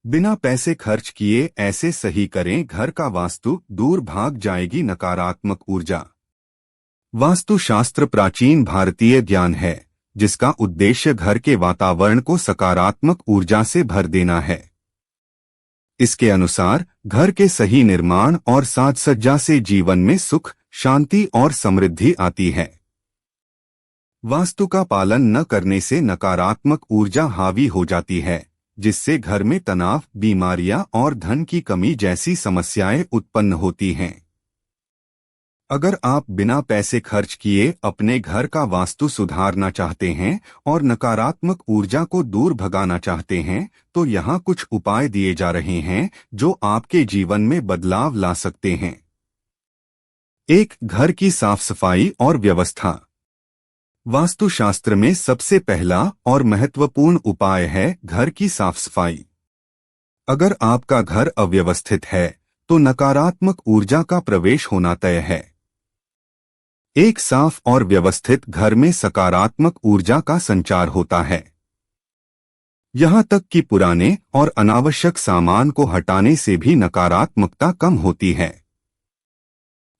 बिना पैसे खर्च किए ऐसे सही करें घर का वास्तु, दूर भाग जाएगी नकारात्मक ऊर्जा। वास्तुशास्त्र प्राचीन भारतीय ज्ञान है, जिसका उद्देश्य घर के वातावरण को सकारात्मक ऊर्जा से भर देना है। इसके अनुसार घर के सही निर्माण और साज सज्जा से जीवन में सुख, शांति और समृद्धि आती है। वास्तु का पालन न करने से नकारात्मक ऊर्जा हावी हो जाती है, जिससे घर में तनाव, बीमारियां और धन की कमी जैसी समस्याएं उत्पन्न होती हैं। अगर आप बिना पैसे खर्च किए अपने घर का वास्तु सुधारना चाहते हैं और नकारात्मक ऊर्जा को दूर भगाना चाहते हैं, तो यहाँ कुछ उपाय दिए जा रहे हैं जो आपके जीवन में बदलाव ला सकते हैं। 1. घर की साफ सफाई और व्यवस्था। वास्तुशास्त्र में सबसे पहला और महत्वपूर्ण उपाय है घर की साफ सफाई। अगर आपका घर अव्यवस्थित है, तो नकारात्मक ऊर्जा का प्रवेश होना तय है। एक साफ और व्यवस्थित घर में सकारात्मक ऊर्जा का संचार होता है। यहां तक कि पुराने और अनावश्यक सामान को हटाने से भी नकारात्मकता कम होती है।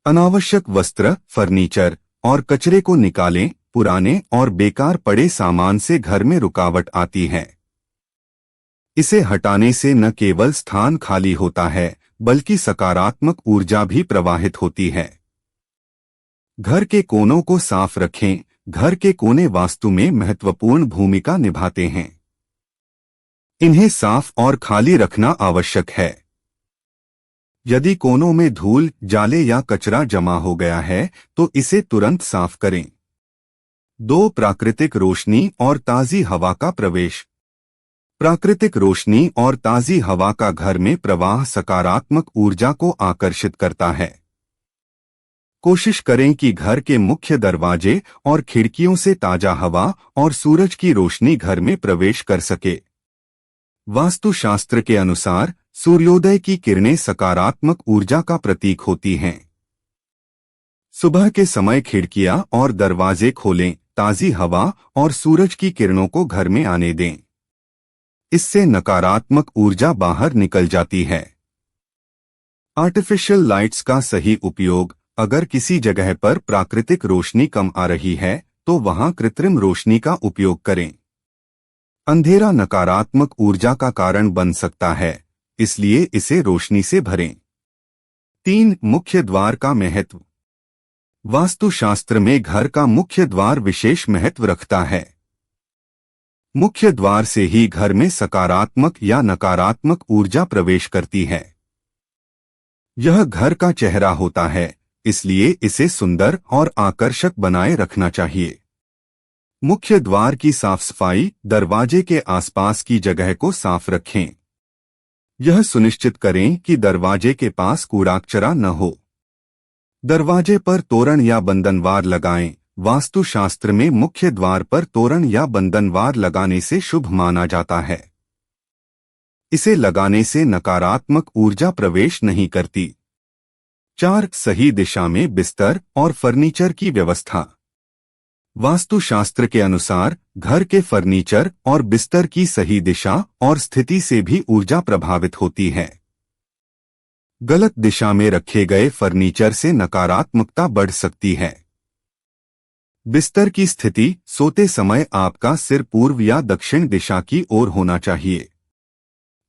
अनावश्यक वस्त्र, फर्नीचर और कचरे को निकालें। पुराने और बेकार पड़े सामान से घर में रुकावट आती है। इसे हटाने से न केवल स्थान खाली होता है, बल्कि सकारात्मक ऊर्जा भी प्रवाहित होती है। घर के कोनों को साफ रखें। घर के कोने वास्तु में महत्वपूर्ण भूमिका निभाते हैं। इन्हें साफ और खाली रखना आवश्यक है। यदि कोनों में धूल, जाले या कचरा जमा हो गया है, तो इसे तुरंत साफ करें। 2. प्राकृतिक रोशनी और ताज़ी हवा का प्रवेश। प्राकृतिक रोशनी और ताज़ी हवा का घर में प्रवाह सकारात्मक ऊर्जा को आकर्षित करता है। कोशिश करें कि घर के मुख्य दरवाजे और खिड़कियों से ताजा हवा और सूरज की रोशनी घर में प्रवेश कर सके। वास्तुशास्त्र के अनुसार सूर्योदय की किरणें सकारात्मक ऊर्जा का प्रतीक होती हैं। सुबह के समय खिड़कियां और दरवाजे खोलें, ताज़ी हवा और सूरज की किरणों को घर में आने दें। इससे नकारात्मक ऊर्जा बाहर निकल जाती है। आर्टिफिशियल लाइट्स का सही उपयोग। अगर किसी जगह पर प्राकृतिक रोशनी कम आ रही है, तो वहां कृत्रिम रोशनी का उपयोग करें। अंधेरा नकारात्मक ऊर्जा का कारण बन सकता है, इसलिए इसे रोशनी से भरें। 3. मुख्य द्वार का महत्व। वास्तुशास्त्र में घर का मुख्य द्वार विशेष महत्व रखता है। मुख्य द्वार से ही घर में सकारात्मक या नकारात्मक ऊर्जा प्रवेश करती है। यह घर का चेहरा होता है, इसलिए इसे सुंदर और आकर्षक बनाए रखना चाहिए। मुख्य द्वार की साफ सफाई। दरवाजे के आसपास की जगह को साफ रखें। यह सुनिश्चित करें कि दरवाजे के पास कूड़ा कचरा न हो। दरवाजे पर तोरण या बंधनवार लगाएं। वास्तुशास्त्र में मुख्य द्वार पर तोरण या बंधनवार लगाने से शुभ माना जाता है। इसे लगाने से नकारात्मक ऊर्जा प्रवेश नहीं करती। 4. सही दिशा में बिस्तर और फर्नीचर की व्यवस्था। वास्तुशास्त्र के अनुसार घर के फर्नीचर और बिस्तर की सही दिशा और स्थिति से भी ऊर्जा प्रभावित होती है। गलत दिशा में रखे गए फर्नीचर से नकारात्मकता बढ़ सकती है। बिस्तर की स्थिति। सोते समय आपका सिर पूर्व या दक्षिण दिशा की ओर होना चाहिए।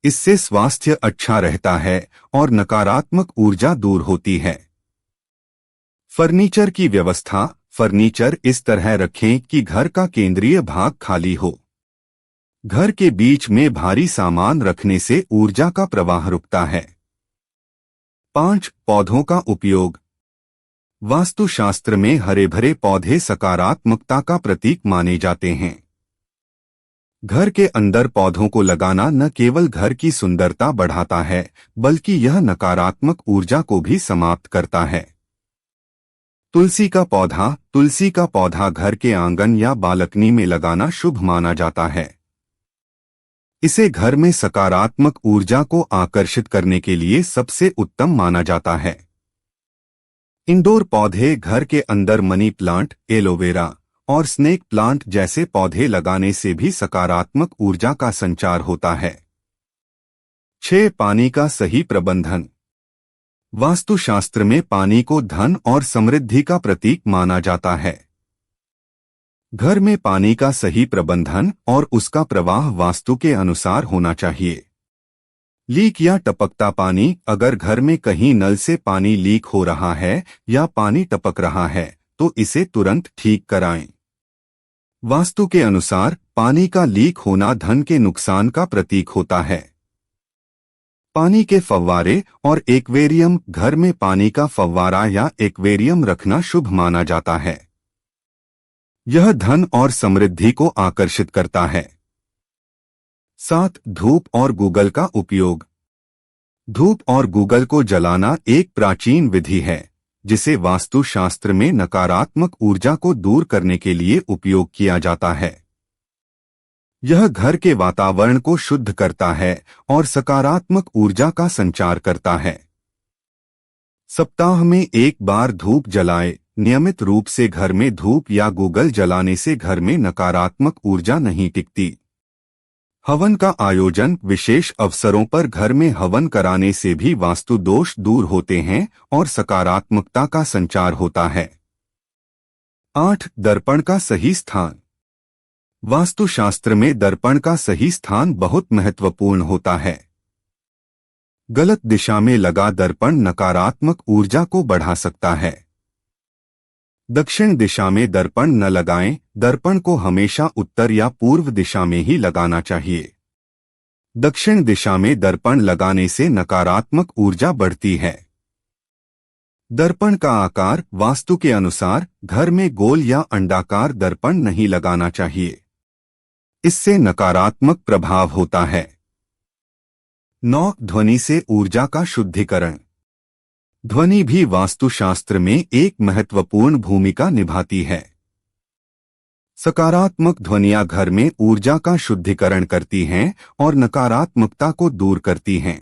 इससे स्वास्थ्य अच्छा रहता है और नकारात्मक ऊर्जा दूर होती है। फर्नीचर की व्यवस्था। फर्नीचर इस तरह रखें कि घर का केंद्रीय भाग खाली हो। घर के बीच में भारी सामान रखने से ऊर्जा का प्रवाह रुकता है। 5. पौधों का उपयोग। वास्तुशास्त्र में हरे भरे पौधे सकारात्मकता का प्रतीक माने जाते हैं। घर के अंदर पौधों को लगाना न केवल घर की सुंदरता बढ़ाता है, बल्कि यह नकारात्मक ऊर्जा को भी समाप्त करता है। तुलसी का पौधा। तुलसी का पौधा घर के आंगन या बालकनी में लगाना शुभ माना जाता है। इसे घर में सकारात्मक ऊर्जा को आकर्षित करने के लिए सबसे उत्तम माना जाता है। इंडोर पौधे। घर के अंदर मनी प्लांट, एलोवेरा और स्नेक प्लांट जैसे पौधे लगाने से भी सकारात्मक ऊर्जा का संचार होता है। 6. पानी का सही प्रबंधन। वास्तुशास्त्र में पानी को धन और समृद्धि का प्रतीक माना जाता है। घर में पानी का सही प्रबंधन और उसका प्रवाह वास्तु के अनुसार होना चाहिए। लीक या टपकता पानी। अगर घर में कहीं नल से पानी लीक हो रहा है या पानी टपक रहा है तो इसे तुरंत ठीक कराएं। वास्तु के अनुसार पानी का लीक होना धन के नुकसान का प्रतीक होता है। पानी के फव्वारे और एक्वेरियम। घर में पानी का फव्वारा या एक्वेरियम रखना शुभ माना जाता है। यह धन और समृद्धि को आकर्षित करता है। 7. धूप और गूगल का उपयोग। धूप और गूगल को जलाना एक प्राचीन विधि है जिसे वास्तुशास्त्र में नकारात्मक ऊर्जा को दूर करने के लिए उपयोग किया जाता है। यह घर के वातावरण को शुद्ध करता है और सकारात्मक ऊर्जा का संचार करता है। सप्ताह में एक बार धूप जलाए। नियमित रूप से घर में धूप या गूगल जलाने से घर में नकारात्मक ऊर्जा नहीं टिकती। हवन का आयोजन। विशेष अवसरों पर घर में हवन कराने से भी वास्तु दोष दूर होते हैं और सकारात्मकता का संचार होता है। 8. दर्पण का सही स्थान। वास्तुशास्त्र में दर्पण का सही स्थान बहुत महत्वपूर्ण होता है। गलत दिशा में लगा दर्पण नकारात्मक ऊर्जा को बढ़ा सकता है। दक्षिण दिशा में दर्पण न लगाएं। दर्पण को हमेशा उत्तर या पूर्व दिशा में ही लगाना चाहिए। दक्षिण दिशा में दर्पण लगाने से नकारात्मक ऊर्जा बढ़ती है। दर्पण का आकार। वास्तु के अनुसार घर में गोल या अंडाकार दर्पण नहीं लगाना चाहिए। इससे नकारात्मक प्रभाव होता है। 9. ध्वनि से ऊर्जा का शुद्धिकरण। ध्वनि भी वास्तुशास्त्र में एक महत्वपूर्ण भूमिका निभाती है। सकारात्मक ध्वनियां घर में ऊर्जा का शुद्धिकरण करती हैं और नकारात्मकता को दूर करती हैं।